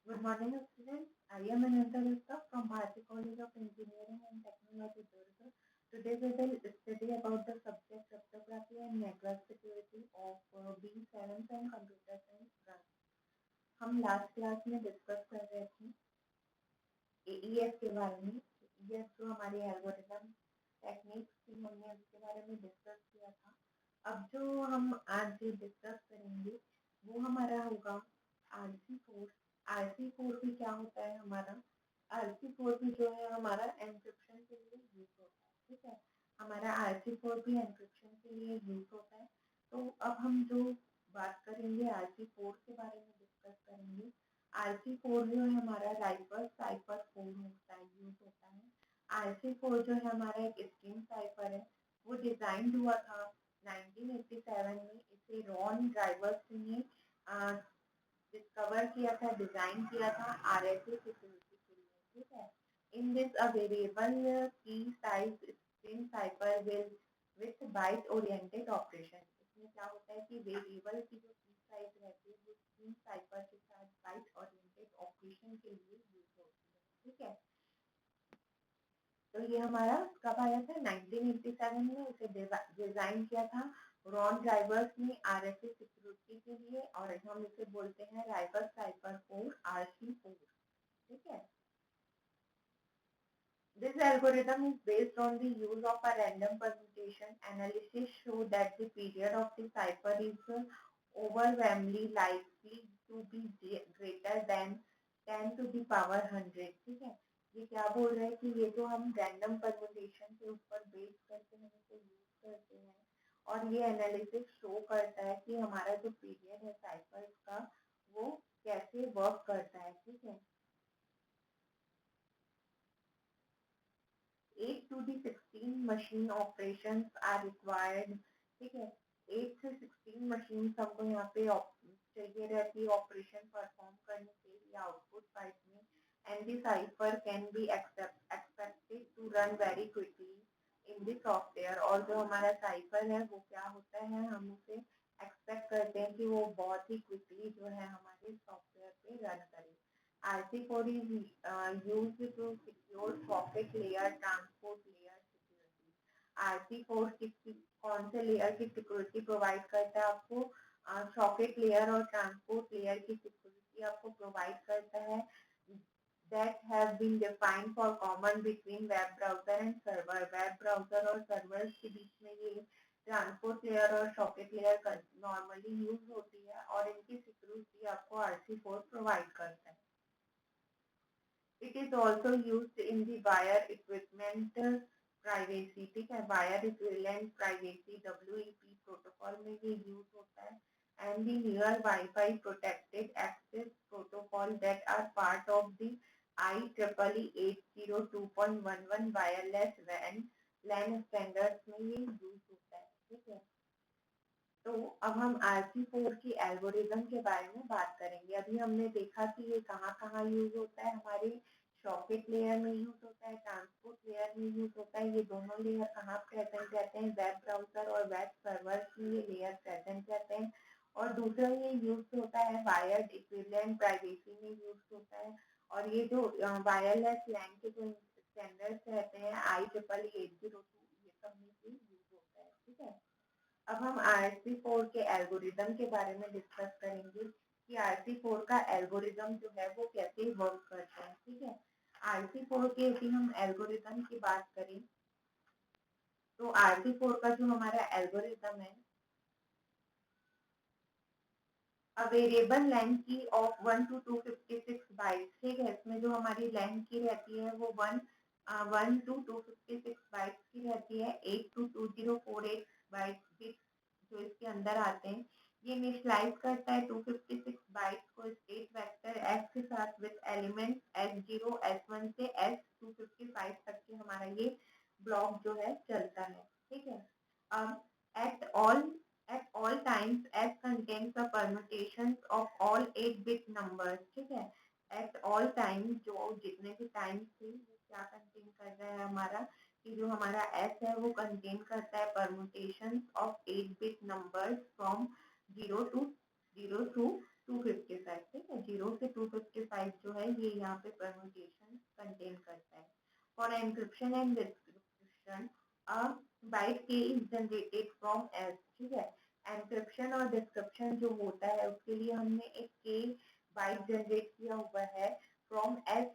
Good morning, students. I am Ananta Gupta from Bharati College of Engineering and Technology, Durga. Today we will study about the subject cryptography and network security of B7 and computer science branch. हम last class में discuss कर रहे थे AES के बारे में। AES जो हमारी एल्गोरिथम टेक्निक्स थी, हमने उसके बारे में डिस्कस किया था। अब जो हम आज डिस्कस करेंगे वो हमारा होगा RC4। RC4 भी क्या होता है हमारा? RC4 भी जो है हमारा एन्क्रिप्शन के लिए यूज होता है। ठीक है, हमारा RC4 भी एन्क्रिप्शन के लिए यूज होता है। तो अब हम जो बात करेंगे RC4 के बारे में डिस्कस करेंगे। RC4 जो है हमारा राइफल साइफर कोड होता है, यूज होता है। RC4 जो है हमारा एक स्ट्रिंग साइफर है। वो डिजाइन हुआ था 1987 में। इसे रॉन ड्राइवर्स ने डिस्कवर किया था, डिजाइन किया था RSA सिक्योरिटी के लिए। ठीक है, in this a variable key size string cipher will with byte oriented operation. इसमें क्या होता है कि वेरिएबल की जो की साइज रहती है वो स्ट्रिंग साइफर के साथ बाइट ओरिएंटेड ऑपरेशन के लिए यूज होती है। ठीक है, तो ये हमारा कब आया था? 1987 में इसे डिजाइन किया था रॉन ड्राइवर्स ने RSA सिक्योरिटी के लिए, और हम इसे बोलते हैं राइफल साइफर कोड RC4। ठीक है, this algorithm is based on the use of a random permutation. Analysis show that the period of the cipher is overwhelmingly likely to be greater than 10 to the power 100। ठीक है, ये क्या बोल रहा है कि ये जो हम रैंडम परम्यूटेशन के ऊपर बेस करके हम इसे यूज करते हैं, और ये एनालिसिस शो करता है कि हमारा जो पीरियड है साइफर का वो कैसे वर्क करता है। ठीक है, 8 to the 16 machine operations are required। ठीक है, 8 से 16 मशीन हमको यहाँ पे चाहिए रहती है ऑपरेशन परफॉर्म करने के लिए आउटपुट साइड में। And the cipher can be expected to run very quickly in the software. और जो हमारा साइफर है वो क्या होता है, हम उसे एक्सपेक्ट करते हैं कि वो बहुत ही क्विकली जो है हमारे सॉफ्टवेयर पे रन करे। RC4 is used to secure socket layer, transport layer security। RC4 कौन से लेयर की सिक्योरिटी प्रोवाइड करता है आपको? सॉकेट लेयर और ट्रांसपोर्ट लेयर की सिक्योरिटी आपको प्रोवाइड करता है। that have been defined for common between web browser and server। Web browser और सर्वर के बीच में ये ट्रांसपोर्ट लेयर और सॉकेट लेयर नॉर्मली यूज होती है, और इनकी सिक्योरिटी आपको RC4 प्रोवाइड करता है। It is also used in the wire equipment privacy। ठीक है, wire equivalent privacy WEP protocol में ये यूज होता है। and the near Wi-Fi protected access protocol that are part of the IEEE 802.11 wireless LAN standards में ये use होता है। ठीक है, तो अब हम RC4 की एल्गोरिदम के बारे में बात करेंगे। अभी हमने देखा कि ये कहाँ कहाँ यूज होता है, हमारे सॉकेट लेयर में यूज होता है, ट्रांसपोर्ट लेयर में यूज होता है। ये दोनों लेयर कहाँ प्रेजेंट रहते हैं? वेब ब्राउजर और वेब सर्वर की ये लेयर प्रेजेंट रहते हैं। और दूसरा ये यूज होता है वायर्ड इक्विवेलेंट प्राइवेसी में यूज होता है। और ये जो वायरलेस लैन के जो स्टैंडर्ड्स रहते हैं IEEE 802, ये सब में भी यूज होता है। ठीक है, अब हम RC4 के एल्गोरिदम के बारे में डिस्कस करेंगे कि RC4 का एल्गोरिदम जो है वो कैसे वर्क करता है। ठीक है, RC4 के यदि हम एल्गोरिदम की बात करें तो RC4 का जो हमारा एल्गोरिदम है, अ वेरिएबल लेंथ की ऑफ 1 to 256 बाइट्स। ठीक है, इसमें जो हमारी लेंथ की रहती है वो 1 to 256 बाइट्स की रहती है। 8 to 2048 बाइट्स जो इसके अंदर आते हैं, ये इनिशियलाइज करता है 256 बाइट्स को स्टेट वेक्टर S के साथ विद एलिमेंट S0 S1 से S255 तक के हमारा ये ब्लॉक जो है चलता है। ठीक है, अब eight all times S contains the permutations of all 8-bit numbers। ठीक है, at all times जो जितने भी टाइम्स थे वो क्या कंटेन कर रहा है हमारा, कि जो हमारा S है वो कंटेन करता है permutation of 8-bit numbers from 0 to 255। ठीक है, 0 से 255 ये यहाँ पे परम्यूटेशन कंटेन करता है। For encryption and decryption a byte k is generated from S, ठीक है। एनक्रिप्शन और डिस्क्रिप्शन जो होता है उसके लिए हमने एक के बाइट जनरेट किया हुआ है फ्रॉम एस।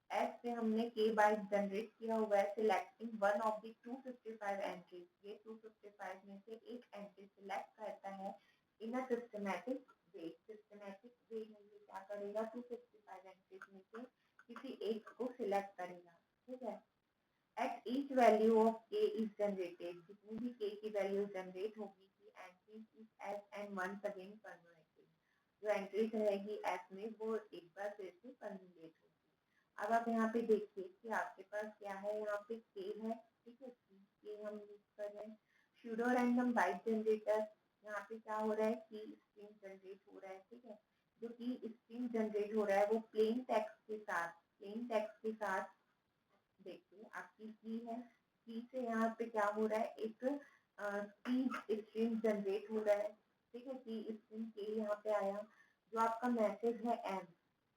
एस से हमने के बाइट जनरेट किया हुआ है, selecting one of the 255 entries. ये 255 में से एक एंट्री सिलेक्ट करता है इन a systematic way. Systematic way में ये क्या करेगा, 255 एंट्रीज में से किसी एक को सिलेक्ट करेगा, ठीक है। At each value of k is generated, जितनी भी के की वैल्यू जनरेट होगी की entry is s and once again permuted. जो एंट्रीज रहेगी एस में वो एक बार फिर से परम्यूटेट होगी। अब आप यहाँ पे देखिए कि आपके पास क्या है, यहाँ पे के है, ठीक है, के हम यूज कर रहे हैं। सूडो रैंडम बाइट जनरेटर, यहाँ पे क्या हो रहा है कि स्ट्रिंग जनरेट हो रहा है, ठीक है। जो कि स्ट्रिंग जनरेट हो रहा है वो प्लेन टेक्स्ट के साथ, प्लेन टेक्स्ट के साथ देखिए आपकी की है। की से यहाँ पे क्या हो रहा है, एक की स्ट्रिंग जनरेट हो रहा है, ठीक है। की स्ट्रिंग के यहाँ पे आया। जो आपका मैसेज है एम,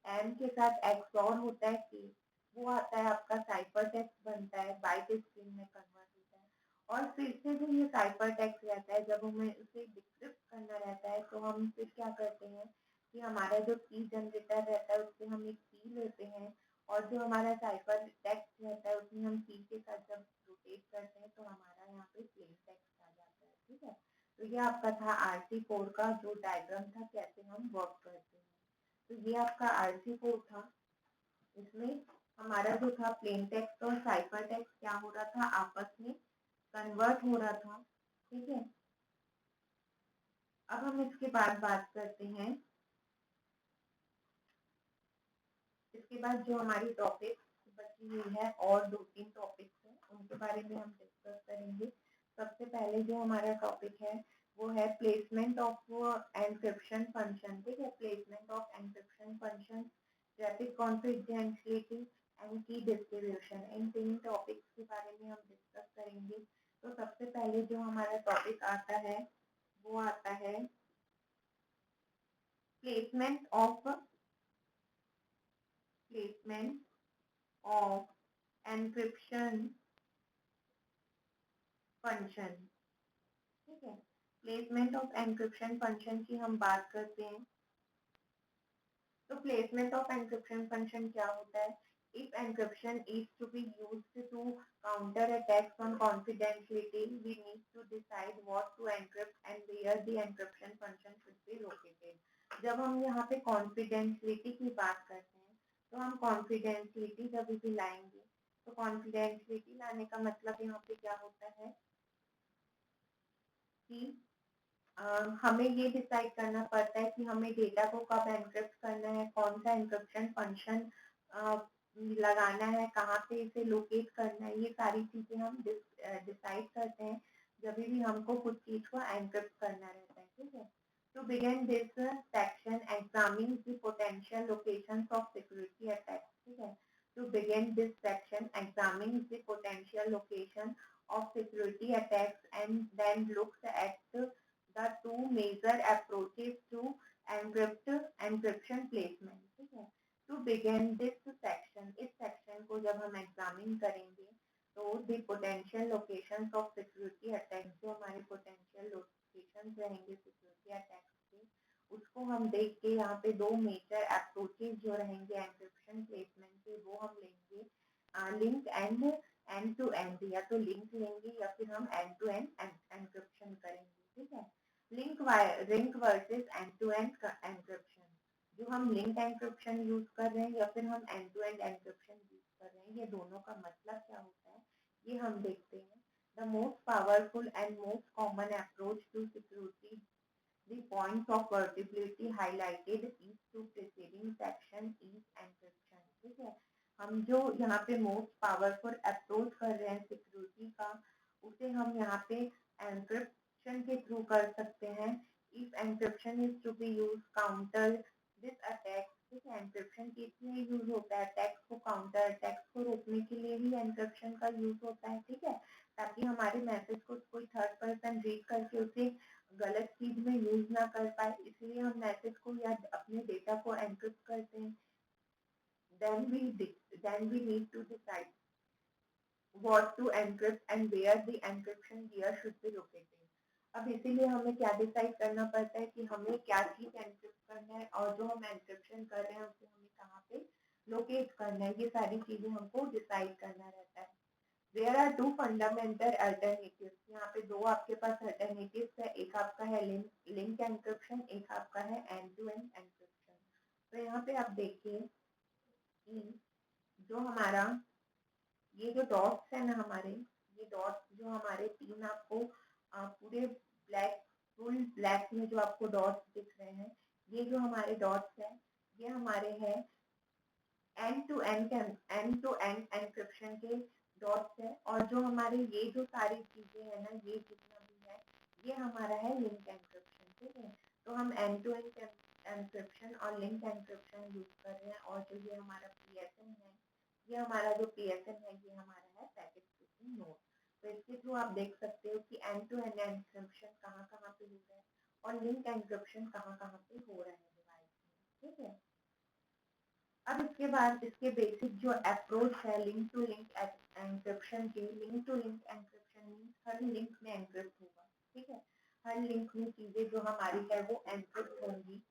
एम के साथ एक्स और होता है के, वो आता है आपका साइफर टेक्स्ट बनता है, बाइट स्ट्रिंग में कन्वर्ट होता है। और फिर से जो ये साइफर टेक्स्ट रहता है, जब हमें उसे डिक्रिप्ट करना रहता है तो हम फिर क्या करते हैं कि हमारा जो की जनरेटर रहता है उससे हम एक की लेते हैं, और जो हमारा साइफर टेक्स्ट रहता है उसमें हम की के साथ जब रोटेट करते हैं तो हमारा यहाँ पे प्लेन टेक्स्ट आ जाता है, ठीक है। तो ये आपका था RC4 का जो डायग्राम था, कैसे हम वर्क करते हैं। तो ये आपका RC4 था। इसमें हमारा जो था प्लेन टेक्स्ट और साइफर टेक्स्ट क्या हो रहा था, आपस में कन्वर्ट हो रहा था, ठीक है। अब हम इसके बाद बात करते हैं, इसके बाद जो हमारी टॉपिक बची हुई है और 2-3 टॉपिक्स हैं उनके बारे में हम डिस्कस करेंगे। सबसे पहले जो हमारा टॉपिक है वो है प्लेसमेंट ऑफ एनक्रिप्शन फंक्शन, ठीक है। Placement of encryption function, rapid confidentiality and की डिस्ट्रीब्यूशन, इन 3 टॉपिक्स के बारे में हम डिस्कस करेंगे। तो सबसे पहले जो हमारा टॉपिक आता है वो आता है प्लेसमेंट ऑफ एनक्रिप्शन फंक्शन, ठीक है। प्लेसमेंट ऑफ एनक्रिप्शन फंक्शन की हम बात करते हैं। तो प्लेसमेंट ऑफ एनक्रिप्शन फंक्शन क्या होता है, if encryption is to be used to counter attacks on confidentiality we need to decide what to encrypt and where the encryption function should be located. जब हम यहाँ पे कॉन्फिडेंशियलिटी की बात करते हैं तो हम कॉन्फिडेंशियलिटी जब भी लाएंगे, तो कॉन्फिडेंशियलिटी लाने का मतलब यहाँ पे क्या होता है कि हमें ये डिसाइड करना पड़ता है कि हमें डेटा को कब एनक्रिप्ट करना है, कौन सा एनक्रिप्शन फंक्शन लगाना है, कहाँ पे इसे लोकेट करना है, ये सारी चीजें हम डिसाइड करते हैं जब भी हमको कुछ चीज को एनक्रिप्ट करना रहता है, ठीक है। To begin this section examine the potential locations of security attacks, ठीक है। To begin this section examine the potential location of security attacks and then looks at the two major approaches to encryption placement, ठीक है। To begin this section, इस section को जब हम examine करेंगे तो the potential locations of security attacks, जो हमारे potential locations रहेंगे security attacks के, उसको हम देख के यहाँ पे दो मेजर अप्रोचेज जो रहेंगे एनक्रिप्शन प्लेसमेंट के वो हम लेंगे, link end end to end, या तो लिंक लेंगे या फिर हम एंड टू एंड एनक्रिप्शन करेंगे, ठीक है। Link versus end to end encryption, जो हम लिंक एनक्रिप्शन यूज कर रहे हैं या फिर हम end to end encryption use कर रहे हैं, ये दोनों का मतलब क्या होता है ये हम देखते हैं। The most powerful and most common approach to security, the points of vulnerability highlighted is to preceding section is encryption, ठीक है। हम जो यहाँ पे मोस्ट पावरफुल अप्रोच कर रहे हैं सिक्योरिटी का, उसे हम यहाँ पे एनक्रिप्शन के थ्रू कर सकते हैं। If encryption is to be use counter this attack, ठीक है। एनक्रिप्शन किस लिए यूज होता है, अटैक्स को काउंटर अटैक्स को रोकने के लिए ही एनक्रिप्शन का यूज होता है, ठीक है। ताकि हमारे मैसेज को कोई थर्ड पर्सन रीड करके उसे गलत चीज में यूज ना कर पाए, इसलिए हम मैसेज को या अपने डेटा को एनक्रिप्ट करते हैं। then we need to decide what to encrypt and where the encryption gear should be located. अब इसीलिए हमें क्या डिसाइड करना पड़ता है कि हमें क्या चीज एनक्रिप्ट करना है और जो हम एनक्रिप्शन कर रहे हैं उसे हमें कहाँ पे लोकेट करना है, ये सारी चीजें हमको डिसाइड करना रहता है। There are two fundamental alternatives, यहाँ पे दो आपके पास अल्टरनेटिव्स है, एक आपका है लिंक एनक्रिप्शन, एक आपका है एंड टू एंड एनक्रिप्शन। तो यहाँ पे आप देखिए कि जो हमारा ये जो डॉट्स है ना हमारे, ये डॉट्स जो हमारे तीन आपको पूरे ब्लैक, फुल ब्लैक में जो आपको डॉट्स दिख रहे हैं, ये जो हमारे डॉट्स हैं ये हमारे हैं एंड टू एंड एनक्रिप्शन के डॉट्स है। और जो हमारे ये जो सारी चीजें है ना, ये जितना भी है ये हमारा है लिंक एनक्रिप्शन। ठीक है, तो हम एंड टू एंड एनक्रिप्शन और लिंक एनक्रिप्शन यूज कर रहे हैं। और जो ये हमारा पीएसएन है, ये हमारा जो पीएसएन है ये हमारा है पैकेट स्विचिंग नोड। तो इसके थ्रू आप देख सकते हो कि एंड टू एंड एनक्रिप्शन कहाँ कहाँ पे हो रहा है और लिंक एनक्रिप्शन कहाँ कहाँ पे हो रहा है डिवाइस में। ठीक है, अब इसके बाद इसके बेसिक जो अप्रोच है लिंक टू लिंक एनक्रिप्शन के, link to link encryption means हर लिंक में एनक्रिप्ट होगा। ठीक है, हर लिंक में चीजें जो हमारी है वो एनक्रिप्ट होंगी।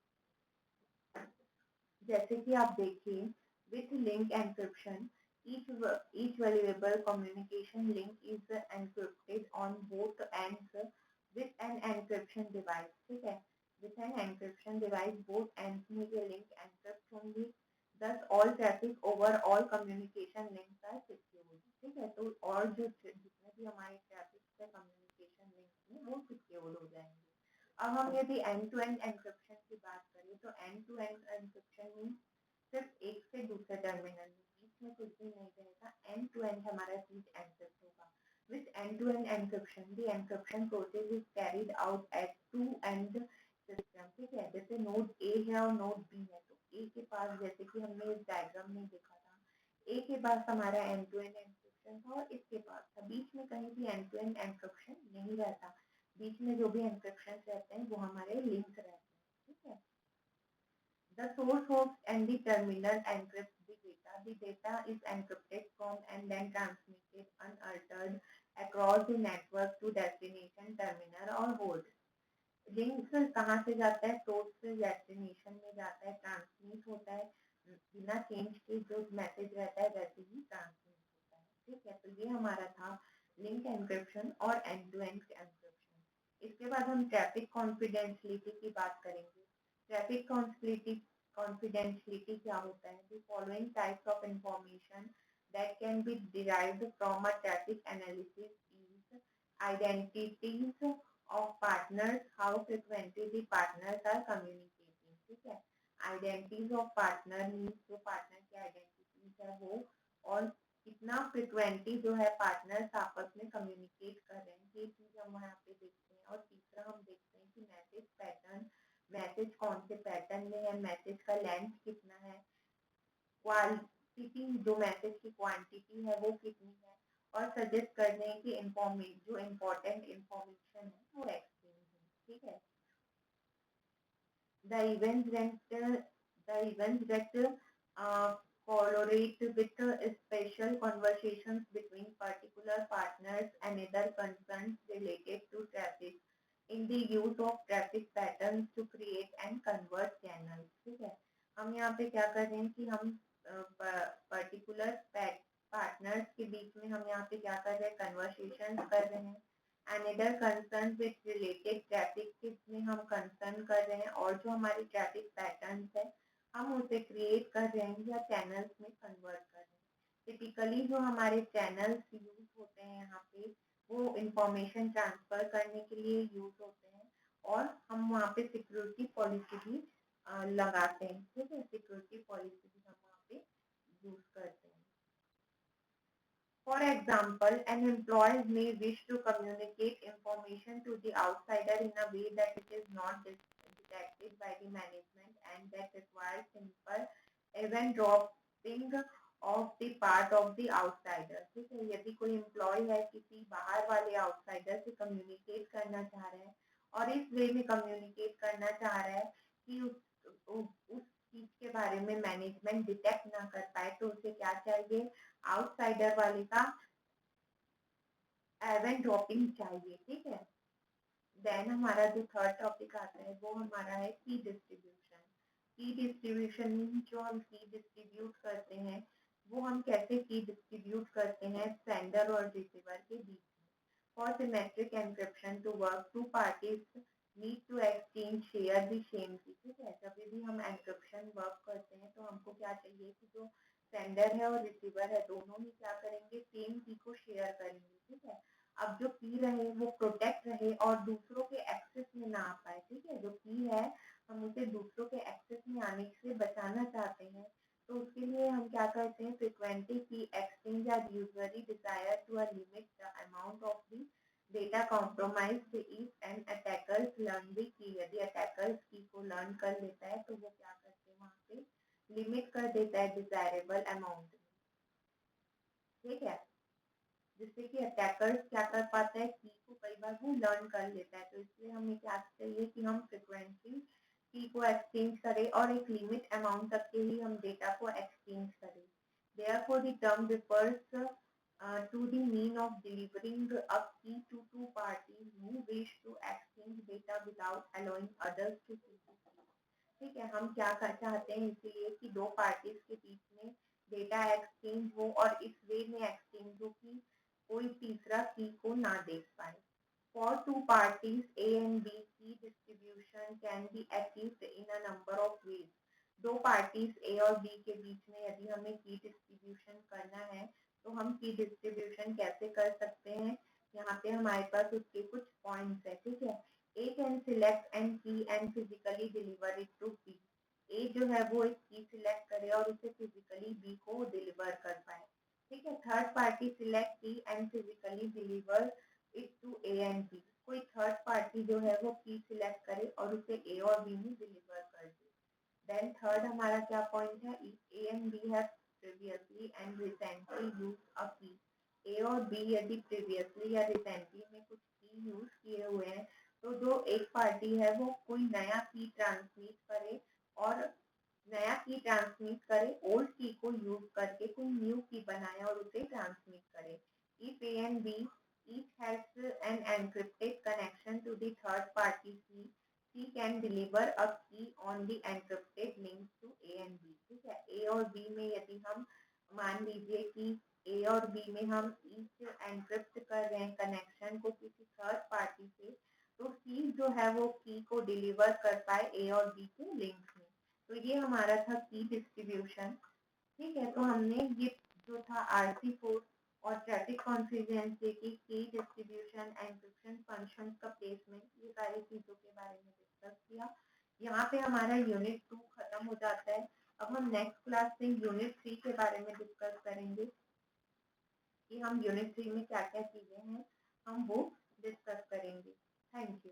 जैसे कि आप देखिए with link encryption each valuable communication link is encrypted on both ends with an encryption device। ठीक है, with an encryption device both ends में ये link encrypt होंगी। thus all traffic over all communication links are secure। ठीक है, तो और जो जितने भी हमारे ट्रैफिक है कम्युनिकेशन लिंक्स में वो सिक्योर हो जाएंगे। अब हम यदि एंड टू एंड एनक्रिप्शन की बात करें तो end to end encryption means सिर्फ एक से दूसरे टर्मिनल में बीच में कुछ भी नहीं रहेगा, एंड टू एंड हमारा चीज एनक्रिप्ट होगा। With end to end encryption the encryption process is carried out at two end system. ठीक है, जैसे नोड ए है और नोड बी है, तो ए के पास जैसे कि हमने इस डायग्राम में देखा था, ए के पास हमारा एंड टू एंड एनक्रिप्शन था और इसके पास था, बीच में कहीं भी एंड टू एंड एनक्रिप्शन नहीं रहता। बीच में जो भी एनक्रिप्शन रहते हैं वो हमारे लिंक रहते हैं। ठीक है, the source host and the terminal encrypts the data. The data is encrypted from and then transmitted unaltered across the network to destination terminal or host। Link कहाँ से जाता है, सोर्स से डेस्टिनेशन में जाता है, ट्रांसमिट होता है, बिना चेंज के जो मैसेज रहता है वैसे ही ट्रांसमिट होता है। ठीक है, तो ये हमारा था लिंक एनक्रिप्शन और एंड टू एंड एनक्रिप्शन। इसके बाद हम ट्रैफिक कॉन्फिडेंशियलिटी की बात करेंगे। ट्रैफिक कॉन्फिडेंशियलिटी क्या होता है? The following types of information that can be derived from a traffic analysis is identities of partners, how frequently the partners are communicating। ठीक है, identities of partner means जो partner की identities है वो, और कितना फ्रिक्वेंटली जो है पार्टनर्स आपस में कम्युनिकेट कर रहे हैं, ये चीज हम यहाँ पे देखते हैं। और तीसरा हम देखते हैं कि मैसेज पैटर्न, मैसेज कौन से पैटर्न में है, मैसेज का लेंथ कितना है, क्वांटिटी जो मैसेज की क्वांटिटी है वो कितनी है, और सजेस्ट कर रहे हैं कि जो इम्पोर्टेंट इंफॉर्मेशन है वो एक्सचेंज है। ठीक है, the events that correlate with special conversations between particular partners and other concerns related to traffic in the use of traffic patterns to create and convert channels। ठीक है, हम यहाँ पे क्या कर रहे हैं कि हम पर्टिकुलर पार्टनर्स के बीच में हम यहाँ पे क्या कर रहे हैं, कन्वर्सेशन कर रहे हैं। Another concern with related traffic में हम कंसर्न कर रहे हैं, और जो हमारे ट्रैफिक पैटर्न्स है हम उसे क्रिएट कर रहे हैं या चैनल्स में कन्वर्ट कर रहे हैं। टिपिकली जो हमारे चैनल्स यूज होते हैं यहाँ पे वो इंफॉर्मेशन ट्रांसफर करने के लिए यूज होते हैं, और हम वहाँ पे सिक्योरिटी पॉलिसी भी लगाते हैं। ठीक है, सिक्योरिटी पॉलिसी भी हम वहाँ पे यूज करते हैं। For example, an employee may wish to communicate information to the outsider in a way that it is not detected by the management and that requires simple event dropping of the part of the outsider। ठीक है, यदि कोई employ है किसी बाहर वाले outsider से communicate करना चाह रहा है और इस वे में कम्युनिकेट करना चाह रहा है कि उस चीज के बारे में मैनेजमेंट डिटेक्ट ना कर पाए तो उसे क्या चाहिए, आउटसाइडर वाले का एवेंट ड्रॉपिंग चाहिए, ठीक है। देन हमारा जो थर्ड टॉपिक आता है वो हमारा है की डिस्ट्रीब्यूशन। की डिस्ट्रीब्यूशन जो हम की डिस्ट्रीब्यूट करते हैं वो हम कैसे की डिस्ट्रीब्यूट करते हैं सेंडर और रिसीवर के बीच में। For symmetric encryption to work two parties need to exchange share the same key, ठीक है। जब भी हम एन्क्रिप्शन वर्क करते हैं तो हमको क्या चाहिए कि जो सेंडर है और रिसीवर है दोनों ही क्या करेंगे, सेम की को शेयर करेंगे, ठीक है। अब जो की रहे वो प्रोटेक्ट रहे और दूसरों के एक्सेस में ना आ पाए, ठीक है। जो की है हम उसे दूसरों के एक्सेस में आने से बचाना चाहते हैं तो उसके लिए हम क्या करते हैं, frequently key exchange are usually desire to limit the amount of the data compromised if an attackers learn the key. यदि अटैकर्स की को लर्न कर लेता है तो वो क्या करते हैं, वहां पे लिमिट कर देता है डिजायरेबल अमाउंट में, ठीक है। जिससे कि अटैकर्स क्या कर पाता है, की को कई बार वो लर्न कर लेता है। तो इसलिए हमें क्या चाहिए कि हम फ्रिक्वेंटली की को एक्सचेंज करें और एक लिमिट अमाउंट तक के ही हम डेटा को एक्सचेंज करें। Therefore, the term refers to the mean of delivering a key to two parties who wish to exchange data without allowing others to see the key. ठीक है, हम क्या कर चाहते हैं इसलिए कि दो पार्टीज के बीच में डेटा एक्सचेंज हो और इस वे में एक्सचेंज हो कि कोई तीसरा की को ना देख पाए। For two parties A and B, key distribution can be achieved in a number of ways. दो पार्टीज A और B के बीच में यदि हमें की डिस्ट्रीब्यूशन करना है तो हम की डिस्ट्रीब्यूशन कैसे कर सकते हैं, यहाँ पे हमारे पास उसके कुछ पॉइंट्स है, ठीक है। A can select an key and physically deliver it to B. A जो है वो एक की सिलेक्ट करे और उसे फिजिकली B को डिलीवर कर पाए, ठीक है। Third party select key and physically deliver it to A and B. कोई थर्ड पार्टी जो है वो की सिलेक्ट करे और उसे ए और बी में डिलीवर कर दे। देन थर्ड हमारा क्या पॉइंट है, A and B have previously and recently used a key. A और बी यदि प्रीवियसली या रिसेंटली में कुछ की यूज किए हुए हैं तो जो एक पार्टी है वो कोई नया की ट्रांसमिट करे और नया की ट्रांसमिट करे, ओल्ड की को यूज करके कोई न्यू की बनाए और उसे ट्रांसमिट करे। If A and B each has an encrypted connection to the third party key, she can deliver a key on the encrypted links to A and B, ठीक है। A और B में यदि हम मान लीजिए कि A और B में हम each encrypt कर रहे हैं कनेक्शन को किसी थर्ड पार्टी से, तो C जो है वो की को डिलीवर कर पाए A और B के लिंक्स में। तो ये हमारा था की डिस्ट्रीब्यूशन, ठीक है। तो हमने ये जो था RC4 और ट्रैफिक कॉन्फिगरेंसी की डिस्ट्रीब्यूशन एन्क्रिप्शन फंक्शन का प्लेसमेंट, ये सारी चीजों के बारे में डिस्कस किया। यहाँ पे हमारा यूनिट 2 खत्म हो जाता है। अब हम नेक्स्ट क्लास में यूनिट 3 के बारे में डिस्कस करेंगे कि हम यूनिट 3 में क्या क्या चीजें हैं हम वो डिस्कस करेंगे। Thank you.